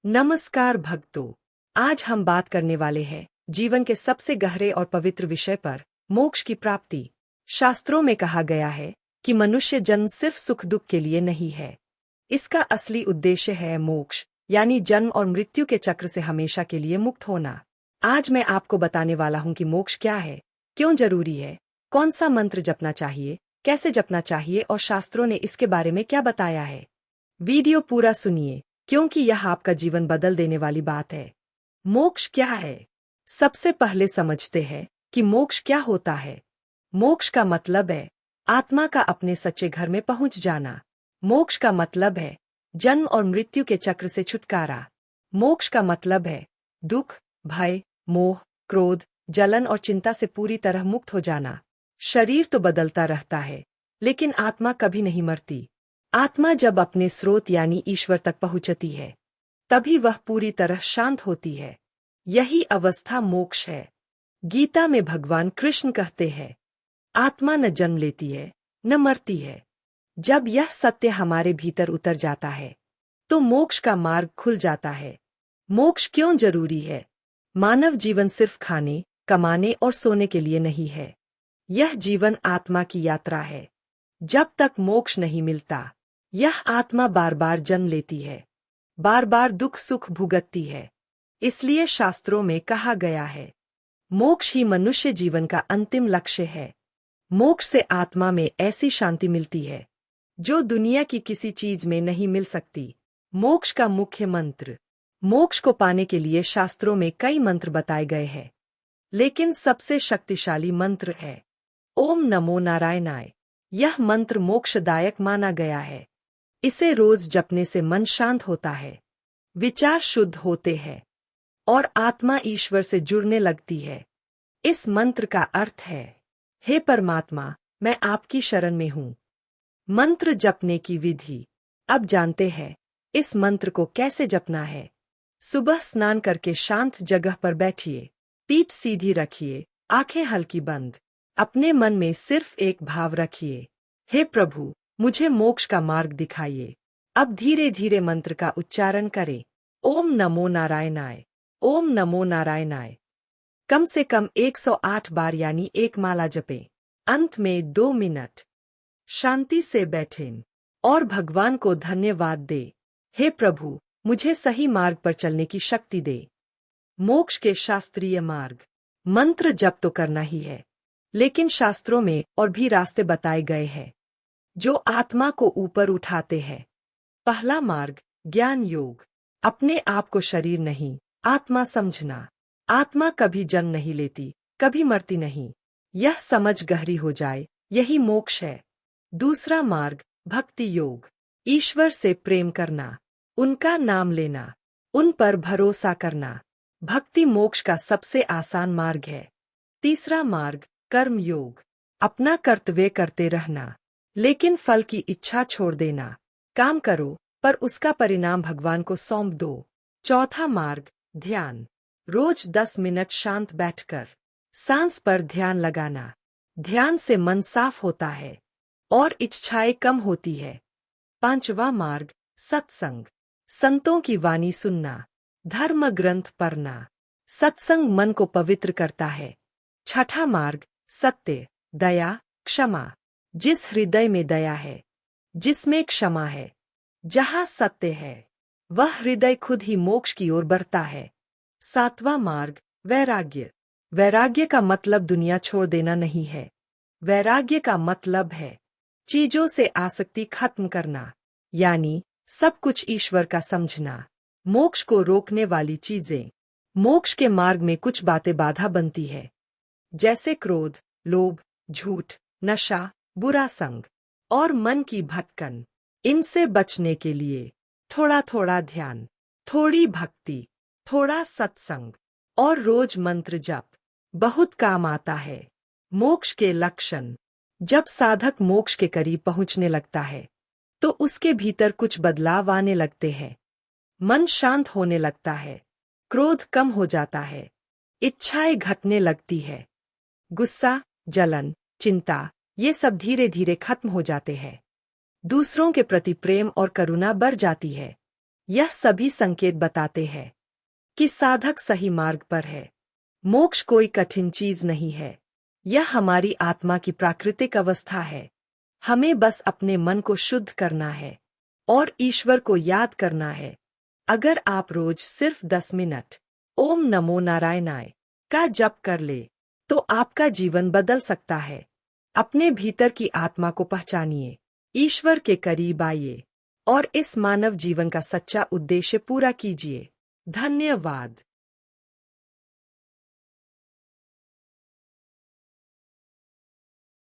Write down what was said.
नमस्कार भक्तों। आज हम बात करने वाले हैं जीवन के सबसे गहरे और पवित्र विषय पर, मोक्ष की प्राप्ति। शास्त्रों में कहा गया है कि मनुष्य जन्म सिर्फ सुख दुख के लिए नहीं है। इसका असली उद्देश्य है मोक्ष, यानी जन्म और मृत्यु के चक्र से हमेशा के लिए मुक्त होना। आज मैं आपको बताने वाला हूँ कि मोक्ष क्या है, क्यों जरूरी है, कौन सा मंत्र जपना चाहिए, कैसे जपना चाहिए और शास्त्रों ने इसके बारे में क्या बताया है। वीडियो पूरा सुनिए, क्योंकि यह आपका जीवन बदल देने वाली बात है। मोक्ष क्या है? सबसे पहले समझते हैं कि मोक्ष क्या होता है। मोक्ष का मतलब है आत्मा का अपने सच्चे घर में पहुंच जाना। मोक्ष का मतलब है जन्म और मृत्यु के चक्र से छुटकारा। मोक्ष का मतलब है दुख, भय, मोह, क्रोध, जलन और चिंता से पूरी तरह मुक्त हो जाना। शरीर तो बदलता रहता है, लेकिन आत्मा कभी नहीं मरती। आत्मा जब अपने स्रोत यानी ईश्वर तक पहुंचती है, तभी वह पूरी तरह शांत होती है। यही अवस्था मोक्ष है। गीता में भगवान कृष्ण कहते हैं, आत्मा न जन्म लेती है, न मरती है। जब यह सत्य हमारे भीतर उतर जाता है, तो मोक्ष का मार्ग खुल जाता है। मोक्ष क्यों जरूरी है? मानव जीवन सिर्फ खाने, कमाने और सोने के लिए नहीं है। यह जीवन आत्मा की यात्रा है। जब तक मोक्ष नहीं मिलता, यह आत्मा बार बार जन्म लेती है, बार बार दुख सुख भुगतती है। इसलिए शास्त्रों में कहा गया है, मोक्ष ही मनुष्य जीवन का अंतिम लक्ष्य है। मोक्ष से आत्मा में ऐसी शांति मिलती है जो दुनिया की किसी चीज में नहीं मिल सकती। मोक्ष का मुख्य मंत्र। मोक्ष को पाने के लिए शास्त्रों में कई मंत्र बताए गए हैं, लेकिन सबसे शक्तिशाली मंत्र है ओम नमो नारायणाय। यह मंत्र मोक्षदायक माना गया है। इसे रोज जपने से मन शांत होता है, विचार शुद्ध होते हैं और आत्मा ईश्वर से जुड़ने लगती है। इस मंत्र का अर्थ है, हे परमात्मा, मैं आपकी शरण में हूँ। मंत्र जपने की विधि। अब जानते हैं इस मंत्र को कैसे जपना है। सुबह स्नान करके शांत जगह पर बैठिए, पीठ सीधी रखिए, आंखें हल्की बंद। अपने मन में सिर्फ एक भाव रखिए, हे प्रभु, मुझे मोक्ष का मार्ग दिखाइए। अब धीरे धीरे मंत्र का उच्चारण करें, ओम नमो नारायणाय, ओम नमो नारायणाय। कम से कम 108 बार यानी एक माला जपें। अंत में 2 मिनट शांति से बैठें और भगवान को धन्यवाद दे, हे प्रभु, मुझे सही मार्ग पर चलने की शक्ति दे। मोक्ष के शास्त्रीय मार्ग। मंत्र जप तो करना ही है, लेकिन शास्त्रों में और भी रास्ते बताए गए हैं जो आत्मा को ऊपर उठाते हैं। पहला मार्ग, ज्ञान योग। अपने आप को शरीर नहीं, आत्मा समझना। आत्मा कभी जन्म नहीं लेती, कभी मरती नहीं। यह समझ गहरी हो जाए, यही मोक्ष है। दूसरा मार्ग, भक्ति योग। ईश्वर से प्रेम करना, उनका नाम लेना, उन पर भरोसा करना। भक्ति मोक्ष का सबसे आसान मार्ग है। तीसरा मार्ग, कर्म योग। अपना कर्तव्य करते रहना, लेकिन फल की इच्छा छोड़ देना। काम करो, पर उसका परिणाम भगवान को सौंप दो। चौथा मार्ग, ध्यान। रोज 10 मिनट शांत बैठकर सांस पर ध्यान लगाना। ध्यान से मन साफ होता है और इच्छाएं कम होती है। पांचवा मार्ग, सत्संग। संतों की वाणी सुनना, धर्म ग्रंथ पढ़ना। सत्संग मन को पवित्र करता है। छठा मार्ग, सत्य, दया, क्षमा। जिस हृदय में दया है, जिसमें क्षमा है, जहाँ सत्य है, वह हृदय खुद ही मोक्ष की ओर बढ़ता है। सातवां मार्ग, वैराग्य। वैराग्य का मतलब दुनिया छोड़ देना नहीं है। वैराग्य का मतलब है चीजों से आसक्ति खत्म करना, यानी सब कुछ ईश्वर का समझना। मोक्ष को रोकने वाली चीजें। मोक्ष के मार्ग में कुछ बातें बाधा बनती है, जैसे क्रोध, लोभ, झूठ, नशा, बुरा संग और मन की भटकन। इनसे बचने के लिए थोड़ा थोड़ा ध्यान, थोड़ी भक्ति, थोड़ा सत्संग और रोज मंत्र जप बहुत काम आता है। मोक्ष के लक्षण। जब साधक मोक्ष के करीब पहुंचने लगता है, तो उसके भीतर कुछ बदलाव आने लगते हैं। मन शांत होने लगता है, क्रोध कम हो जाता है, इच्छाएं घटने लगती है, गुस्सा, जलन, चिंता, ये सब धीरे धीरे खत्म हो जाते हैं। दूसरों के प्रति प्रेम और करुणा बढ़ जाती है। यह सभी संकेत बताते हैं कि साधक सही मार्ग पर है। मोक्ष कोई कठिन चीज नहीं है, यह हमारी आत्मा की प्राकृतिक अवस्था है। हमें बस अपने मन को शुद्ध करना है और ईश्वर को याद करना है। अगर आप रोज सिर्फ 10 मिनट ओम नमो नारायणाय का जप कर ले, तो आपका जीवन बदल सकता है। अपने भीतर की आत्मा को पहचानिए, ईश्वर के करीब आइए और इस मानव जीवन का सच्चा उद्देश्य पूरा कीजिए। धन्यवाद।